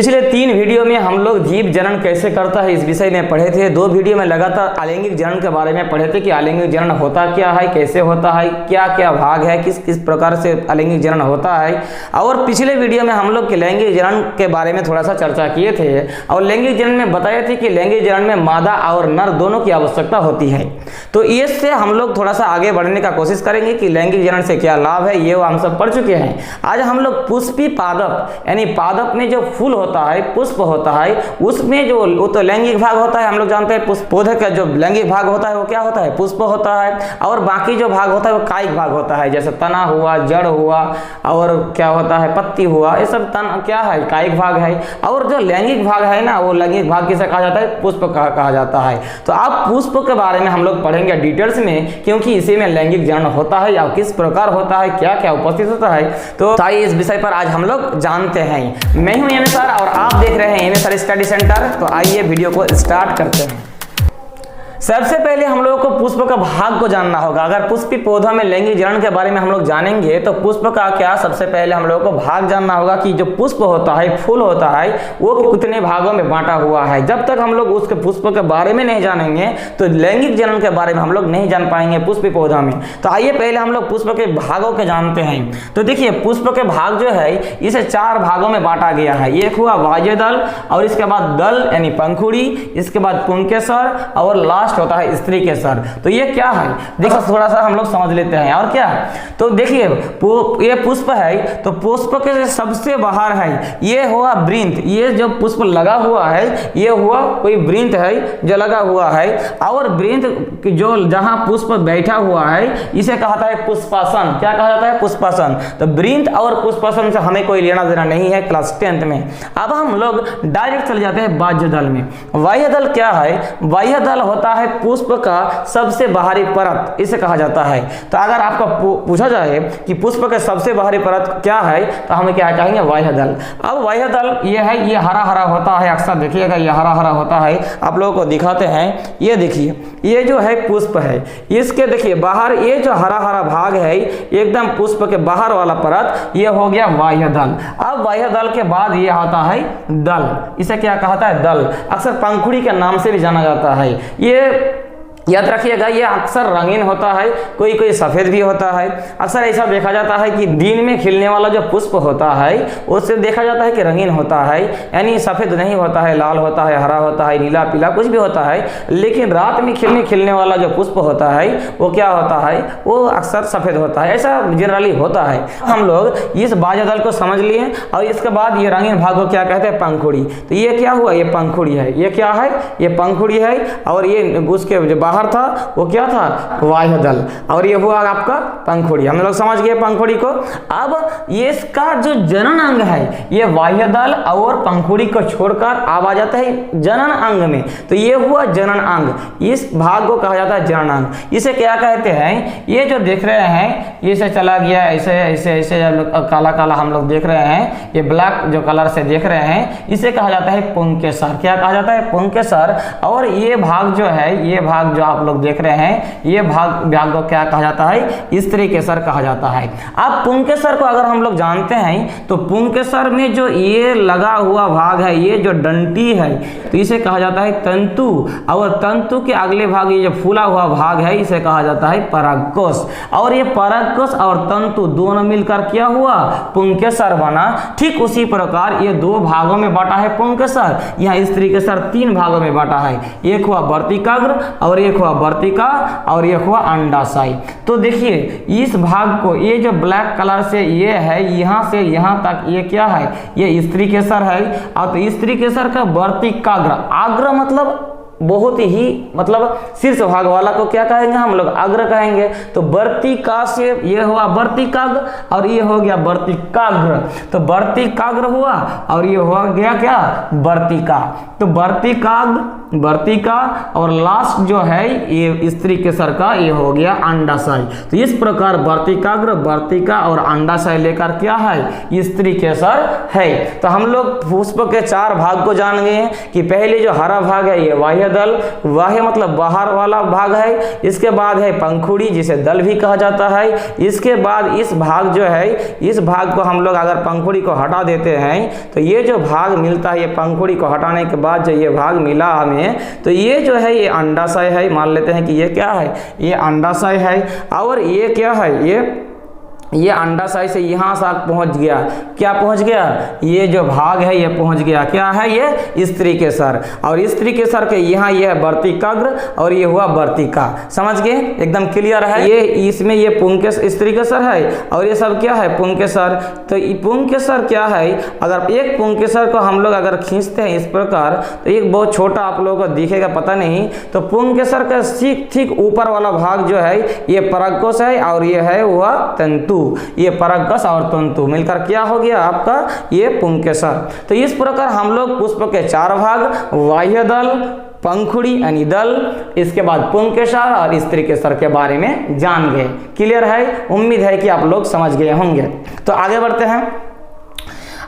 पिछले 3 वीडियो में हम लोग जीव जनन कैसे करता है इस विषय में पढ़े थे। 2 वीडियो में लगातार अलैंगिक जनन के बारे में पढ़े थे कि अलैंगिक जनन होता क्या है, कैसे होता है, क्या क्या भाग है, किस किस प्रकार से अलैंगिक जनन होता है। और पिछले वीडियो में हम लोग लैंगिक जनन के बारे में थोड़ा सा चर्चा किए थे और लैंगिक जनन में बताए थे कि लैंगिक जनन में मादा और नर दोनों की आवश्यकता होती है। तो इससे हम लोग थोड़ा सा आगे बढ़ने का कोशिश करेंगे कि लैंगिक जनन से क्या लाभ है, ये हम सब पढ़ चुके हैं। आज हम लोग पुष्पी पादप यानी पादप में जो फूल होता है, पुष्प होता है, उसमें जो वो तो लैंगिक भाग होता है, हम लोग जानते हैं पौधे का जो लैंगिक भाग होता है वो क्या होता है, पुष्प होता है। और बाकी जो भाग होता है वो कायिक भाग होता है, जैसे तना हुआ, जड़ हुआ और क्या होता है पत्ती हुआ, ये सब क्या है, कायिक भाग है। और जो लैंगिक भाग है ना, वो लैंगिक भाग किसे कहा जाता है, पुष्प कहा जाता है। तो आप पुष्प के बारे में हम लोग पढ़ेंगे डिटेल्स में, क्योंकि इसी में लैंगिक जनन होता है या किस प्रकार होता है, क्या क्या उपस्थित होता है। तो इस विषय पर आज हम लोग जानते हैं। मैं हूं एम सर और आप देख रहे हैं एम सर स्टडी सेंटर। तो आइए वीडियो को स्टार्ट करते हैं। सबसे पहले हम लोगों को पुष्प का भाग को जानना होगा। अगर पुष्पी पौधा में लैंगिक जनन के बारे में हम लोग जानेंगे तो पुष्प का क्या, सबसे पहले हम लोगों को भाग जानना होगा कि जो पुष्प होता है, फूल होता है, वो कितने भागों में बांटा हुआ है। जब तक हम लोग उसके पुष्प के बारे में नहीं जानेंगे तो लैंगिक जनन के बारे में हम लोग नहीं जान पाएंगे पुष्पी पौधा में। तो आइए पहले हम लोग पुष्प के भागों के जानते हैं। तो देखिए पुष्प के भाग जो है इसे 4 भागों में बांटा गया है। एक हुआ बाह्य दल, और इसके बाद दल यानी पंखुड़ी, इसके बाद पुंकेसर और लास्ट होता है स्त्री के सर। तो ये क्या है, देखो थोड़ा सा हम लोग समझ लेते हैं। और क्या, तो देखिए ये पुष्प है, तो पुष्प के सबसे बाहर है ये हुआ वृंत। ये जो पुष्प लगा हुआ है ये हुआ कोई वृंत है जो लगा हुआ है। और वृंत जो जहां पुष्प बैठा हुआ है इसे कहता है पुष्पासन। क्या कहा जाता है, पुष्पासन। तो वृंत और पुष्पासन से हमें कोई लेना देना नहीं है क्लास 10th में। अब हम लोग डायरेक्ट चले जाते हैं बाह्य दल में। बाह्य दल क्या है, बाह्य दल होता है पुष्प का सबसे बाहरी परत, इसे कहा जाता है। तो अगर आपको पूछा जाए कि पुष्प के सबसे बाहरी परत क्या है तो हम क्या कहेंगे, बाह्य दल। अब बाह्य दल ये है, ये हरा हरा होता है, अक्सर देखिएगा ये हरा हरा होता है। आप लोगों को दिखाते हैं, ये देखिए ये जो है पुष्प है, इसके देखिए बाहर ये जो हरा हरा भाग है एकदम पुष्प के बाहर वाला परत, ये हो गया बाह्य दल। अब बाह्य दल के बाद ये आता है दल, इसे क्या कहता है, दल। अक्सर पंखुड़ी के नाम से भी जाना जाता है। ये याद रखिएगा, ये अक्सर रंगीन होता है, कोई कोई सफेद भी होता है। अक्सर ऐसा देखा जाता है कि दिन में खिलने वाला जो पुष्प होता है उससे देखा जाता है कि रंगीन होता है, यानी सफेद नहीं होता है, लाल होता है, हरा होता है, नीला पीला कुछ भी होता है। लेकिन रात में खिलने वाला जो पुष्प होता है वो क्या होता है, वो अक्सर सफेद होता है, ऐसा जनरली होता है। हम लोग इस बाह्य दल को समझ लिए और इसके बाद ये रंगीन भाग को क्या कहते हैं, पंखुड़ी। तो ये क्या हुआ, ये पंखुड़ी है। ये क्या है, ये पंखुड़ी है। और ये उसके जो बाहर था वो क्या था, बाह्य दल। और ये हुआ आपका पंखुड़ी। हम लोग समझ गए पंखुड़ी को। अब ये इसका जो जनन अंग है ये बाह्य दल और पंखुड़ी को छोड़कर अब आ जाता है जनन अंग में। तो ये हुआ जनन अंग, इस भाग को कहा जाता है जनन अंग। इसे क्या कहते हैं, ये जो देख रहे हैं इसे चला गया ऐसे ऐसे ऐसे काला काला हम लोग देख रहे हैं, ये ब्लैक जो कलर से देख रहे हैं इसे कहा जाता है पुंकेसर। क्या कहा जाता है, पुंकेसर। और ये भाग जो है, ये भाग जो आप लोग देख रहे हैं ये भाग को क्या कहा जाता है, स्त्री केसर कहा जाता है। अब पुंकेसर को अगर हम लोग जानते हैं तो पुंकेसर में जो ये लगा हुआ भाग है, ये जो डंटी है, तो इसे कहा जाता है तंतु। और तंतु के अगले भाग ये जो फूला हुआ भाग है इसे कहा जाता है परागकोश। और ये परागकोश और तंतु दोनों मिलकर क्या हुआ, पुंकेसर बना। ठीक उसी प्रकार ये 2 भागों में बांटा है पुंकेसर। यहाँ स्त्री केसर 3 भागों में बांटा है, एक हुआ वर्तिकाग्र और एक हुआ वर्तिका और एक हुआ अंडाशय। तो देखिए इस भाग को, ये जो ब्लैक कलर से ये है यहाँ से यहाँ तक, ये क्या है, ये स्त्री केसर है। और तो स्त्री केसर का वर्तिकाग्र, आग्र मतलब बहुत ही मतलब शीर्ष भाग वाला को क्या कहेंगे हम लोग, अग्र कहेंगे। तो वर्तिका से ये हुआ वर्तिकाग्र और ये हो गया वर्तिकाग्र। तो वर्तिकाग्र हुआ और ये हो गया क्या, वर्तिका। तो वर्तिका और लास्ट जो है ये स्त्री केसर का ये हो गया अंडाशय। तो इस प्रकार वर्तिकाग्र, वर्तिका और अंडाशय लेकर क्या है, स्त्री केसर है। तो हम लोग पुष्प के 4 भाग को जान गए हैं कि पहले जो हरा भाग है ये बाह्य दल, बाह्य मतलब बाहर वाला भाग है। इसके बाद है पंखुड़ी जिसे दल भी कहा जाता है। इसके बाद इस भाग जो है, इस भाग को हम लोग अगर पंखुड़ी को हटा देते हैं तो ये जो भाग मिलता है, ये पंखुड़ी को हटाने के बाद जो ये भाग मिला हमें, तो ये जो है ये अंडाशय है। मान लेते हैं कि ये क्या है, ये अंडाशय है। और ये क्या है, ये अंडाशय से यहाँ तक पहुँच गया। क्या पहुँच गया, ये जो भाग है ये पहुँच गया। क्या है ये, स्त्री के सर। और स्त्री के सर के यहाँ ये है वर्तिकाग्र और ये हुआ वर्तिका। समझ गए, एकदम क्लियर है। ये इसमें ये पुंकेसर, स्त्री के सर है और ये सब क्या है, पुंकेसर। तो पुंकेसर क्या है, अगर एक पुंकेसर को हम लोग अगर खींचते हैं इस प्रकार तो एक बहुत छोटा आप लोगों को दिखेगा, पता नहीं। तो पुंकेसर का ठीक ऊपर वाला भाग जो है ये परागकोश है और ये है वह तंतु। ये परागकश और तंतु मिलकर क्या हो गया आपका, ये पुंकेसर। तो इस प्रकार हम लोग पुष्प के 4 भाग, बाह्य दल, पंखुड़ी यानी दल, इसके बाद पुंकेसर और स्त्री केसर के बारे में जान गए। क्लियर है, उम्मीद है कि आप लोग समझ गए होंगे। तो आगे बढ़ते हैं।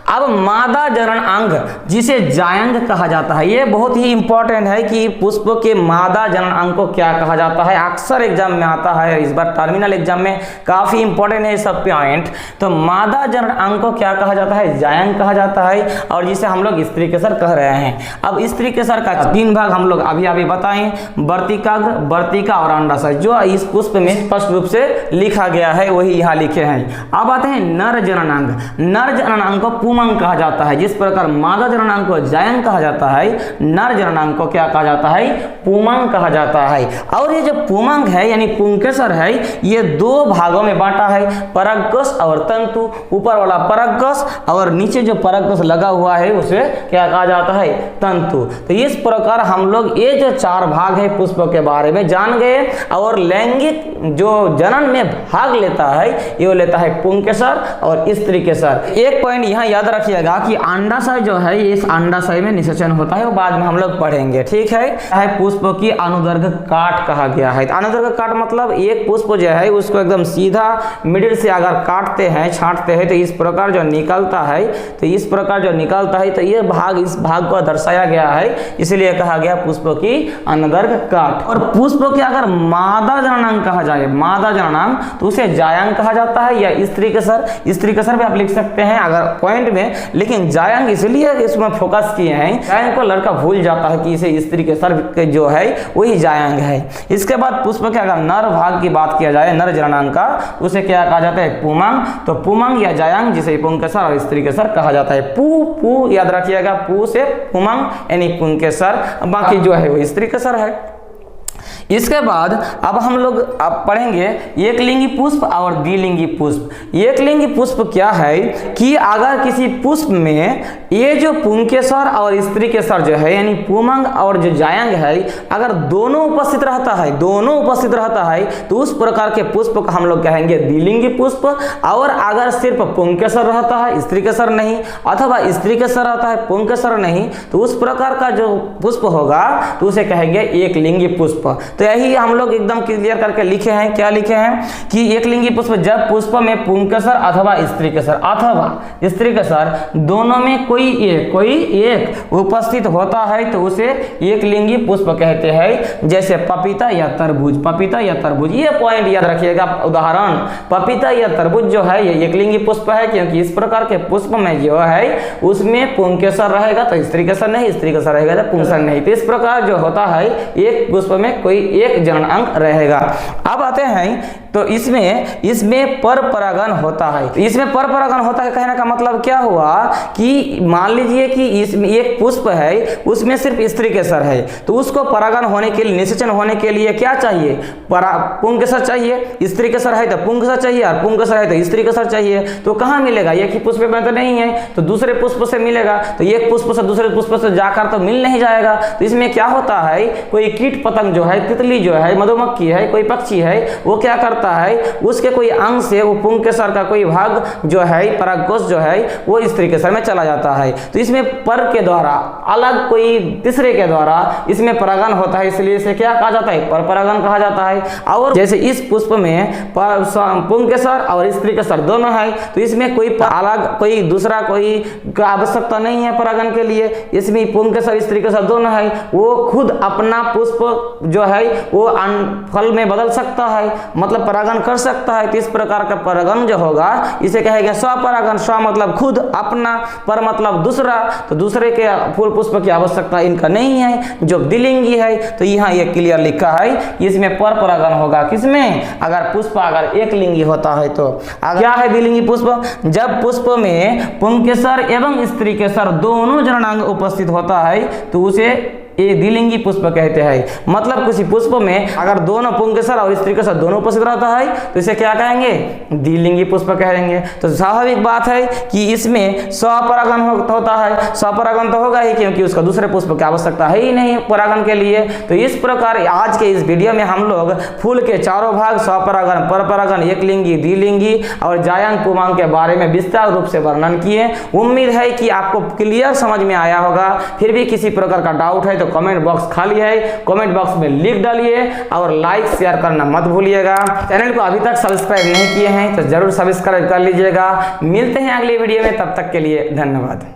अब मादा जनन अंग जिसे जायंग कहा जाता है, ये बहुत ही इंपॉर्टेंट है कि पुष्प के मादा जनन अंग को क्या कहा जाता है। अक्सर एग्जाम में आता है, इस बार टर्मिनल एग्जाम में काफी इंपॉर्टेंट है सब पॉइंट। तो मादा जनन अंग को क्या कहा जाता है, जायंग कहा जाता है, और जिसे हम लोग स्त्री केसर कह रहे हैं। अब स्त्री केसर का 3 भाग हम लोग अभी बताएं, वर्तिकाग्र, वर्तिका और अंडाशय, जो इस पुष्प में स्पष्ट रूप से लिखा गया है वही यहाँ लिखे हैं। अब आते हैं नर जनन अंग। नर जनन अंग को पुमंग कहा जाता है। जिस प्रकार मादा जननांग को जायंग कहा जाता है, नर जननांग को क्या कहा जाता है, पुमंग कहा जाता है। और ये जो पुमंग है यानी पुंकेसर है, ये 2 भागों में बांटा है, परागकोश और तंतु। ऊपर वाला परागकोश और नीचे जो परागकोश लगा हुआ है उसे क्या कहा जाता है, तंतु। तो इस प्रकार हम लोग ये जो 4 भाग है पुष्प के बारे में जान गए। और लैंगिक जो जनन में भाग लेता है ये लेता है पुंकेसर और स्त्री केसर। एक पॉइंट यहाँ याद रखिएगा कि अंडाशय जो है इस अंडाशय में निषेचन होता है, वो बाद में हम लोग पढ़ेंगे, ठीक है। पुष्प की अनुदैर्घ्य काट कहा गया है। अनुदैर्घ्य काट मतलब एक पुष्प जो है उसको एकदम सीधा मिडिल से अगर काटते हैं, छांटते हैं तो इस प्रकार जो निकलता है, तो इस प्रकार जो निकलता है, तो ये भाग, इस भाग को दर्शाया गया है, इसलिए कहा गया पुष्प की अनुदैर्घ्य काट। और पुष्प के अगर मादा जननांग कहा जाए, मादा जननांग, तो उसे जायंग कहा जाता है या स्त्री केसर। स्त्री केसर भी आप लिख सकते हैं अगर पॉइंट में, लेकिन जायंग इसलिए इसमें फोकस किए हैं, जायंग को लड़का भूल जाता है कि इसे स्त्री केसर जो है वही जायंग है। इसके बाद पुष्प के अगर नर भाग की बात किया जाए, नर जननांग का, उसे क्या कहा जाता है, पुमंग। तो पुमंग या जायंग जिसे पुंकेसर और स्त्री केसर कहा जाता है। पू याद रखिएगा, पू से पुमंग यानी पुंकेसर, बाकी जो है वो स्त्री केसर है। इसके बाद अब हम लोग अब पढ़ेंगे एकलिंगी पुष्प और द्विलिंगी पुष्प। एकलिंगी पुष्प क्या है कि अगर किसी पुष्प में ये जो पुंकेसर और स्त्री केसर जो है यानी पुमंग और जो जायंग है, अगर दोनों उपस्थित रहता है, दोनों उपस्थित रहता है, तो उस प्रकार के पुष्प को हम लोग कहेंगे द्विलिंगी पुष्प। और अगर सिर्फ पुंकेसर रहता है, स्त्री केसर नहीं, अथवा स्त्री केसर रहता है, पुंकेसर नहीं, तो उस प्रकार का जो पुष्प होगा तो उसे कहेंगे एकलिंगी पुष्प। तो यही हम लोग एकदम क्लियर करके लिखे हैं। क्या लिखे हैं कि एकलिंगी पुष्प जब पुष्प में पुंकेसर अथवा स्त्री केसर दोनों में कोई एक उपस्थित होता है तो उसे एकलिंगी पुष्प कहते हैं। जैसे पपीता या तरबूज, पपीता या तरबूज, ये पॉइंट याद रखिएगा। उदाहरण, पपीता या तरबूज जो है ये एकलिंगी पुष्प है, क्योंकि इस प्रकार के पुष्प में जो है उसमें पुंकेसर रहेगा तो स्त्री केसर नहीं, स्त्री केसर रहेगा तो पुंकेसर नहीं। तो इस प्रकार जो होता है एक पुष्प में कोई एक जननांग रहेगा। अब आते हैं तो इसमें पर परागण होता है। तो इसमें पर परागण होता है कहने का मतलब क्या हुआ कि मान लीजिए कि इसमें एक पुष्प है, उसमें सिर्फ स्त्री केसर है, तो उसको परागण होने के लिए, निषेचन होने के लिए क्या चाहिए, पुंकेसर चाहिए। स्त्री केसर है तो पुंकेसर चाहिए और पुंकेसर है तो स्त्री केसर चाहिए। तो कहाँ मिलेगा, एक ही पुष्प में तो नहीं है, तो दूसरे पुष्प से मिलेगा। तो एक पुष्प से दूसरे पुष्प से जाकर तो मिल नहीं जाएगा। तो इसमें क्या होता है, कोई कीट पतंग जो है, तितली जो है, मधुमक्खी है, कोई पक्षी है, वो क्या करता करता है उसके कोई अंग से वो पुंकेसर का कोई भाग जो है परागकोश जो है वो स्त्रीकेसर में चला जाता है। तो इसमें पर के द्वारा अलग कोई तीसरे के द्वारा इसमें परागन होता है, इसलिए इसे क्या कहा जाता है, पर परागन कहा जाता है। और जैसे इस पुष्प में पुंकेसर और स्त्रीकेसर दोनों है, तो इसमें कोई अलग कोई दूसरा कोई का आवश्यकता नहीं है परागन के लिए। इसमें पुंकेसर स्त्रीकेसर दोनों है, वो खुद अपना पुष्प जो है वो फल में बदल सकता है, मतलब परागन कर सकता है। तो इस प्रकार का परागन जो होगा इसे कहेंगे स्वपरागन। स्व मतलब खुद, अपना, पर मतलब दूसरा, तो दूसरे के फूल पुष्प की आवश्यकता इनका नहीं है, जो द्विलिंगी है। तो यहाँ ये क्लियर लिखा है कि इसमें पर परागन होगा किसमें, अगर पुष्प अगर एक लिंगी होता है तो। क्या है द्विलिंगी पुष्प, जब पुष्प में पुंकेसर एवं स्त्रीकेसर दोनों जननांग उपस्थित होता है तो उसे ये द्विलिंगी पुष्प कहते हैं। मतलब किसी पुष्प में अगर दोनों पुंकेसर और स्त्रीकेसर दोनों उपस्थित रहता है तो इसे क्या कहेंगे, द्विलिंगी पुष्प कहेंगे। तो स्वाभाविक बात है कि इसमें स्वपरागन होता है। स्वपरागन तो होगा ही क्योंकि उसका दूसरे पुष्प की आवश्यकता है ही नहीं परागन के लिए। तो इस प्रकार आज के इस वीडियो में हम लोग फूल के चारों भाग स्वपरागन, परपरागन, एक लिंगी, द्विलिंगी और जायंग पुमांग के बारे में विस्तार रूप से वर्णन किए। उम्मीद है कि आपको क्लियर समझ में आया होगा। फिर भी किसी प्रकार का डाउट है तो कमेंट बॉक्स खाली है, कमेंट बॉक्स में लिख डालिए और लाइक शेयर करना मत भूलिएगा। चैनल को अभी तक सब्सक्राइब नहीं किए हैं तो जरूर सब्सक्राइब कर लीजिएगा। मिलते हैं अगली वीडियो में, तब तक के लिए धन्यवाद।